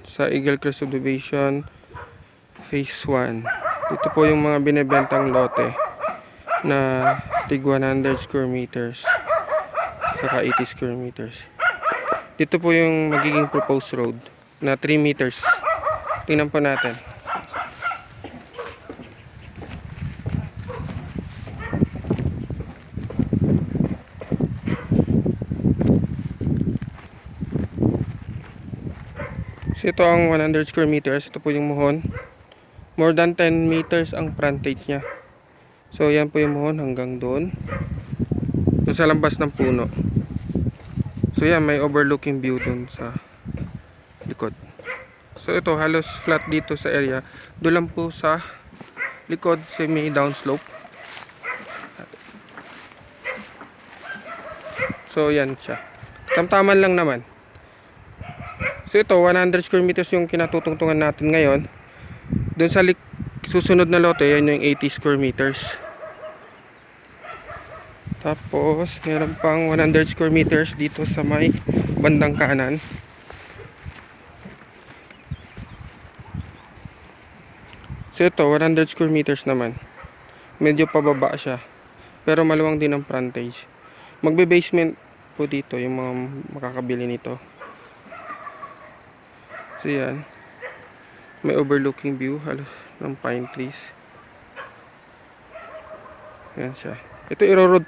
sa Eagle Crest Subdivision Phase 1. Dito po yung mga binebentang lote na tig 100 square meters saka 80 square meters. Dito po yung magiging proposed road na 3 meters. Tingnan po natin. So ito ang 100 square meters. Ito po yung muhon. More than 10 meters ang frontage niya. So yan po yung muhon hanggang doon. Sa lambas ng puno. So yan, may overlooking view doon sa likod. So ito halos flat dito sa area. Doon lang po sa likod semi downslope. So yan siya. Tamtaman lang naman. So ito 100 square meters yung kinatutungtungan natin ngayon. Doon sa susunod na lote, yan yung 80 square meters. Tapos meron pang 100 square meters dito sa may bandang kanan. So ito 100 square meters naman. Medyo pababa siya. Pero maluwang din ang frontage. Magbe-basement po dito yung mga makakabili nito. So yan. May overlooking view halos ng pine trees. Yan siya. Ito iro-road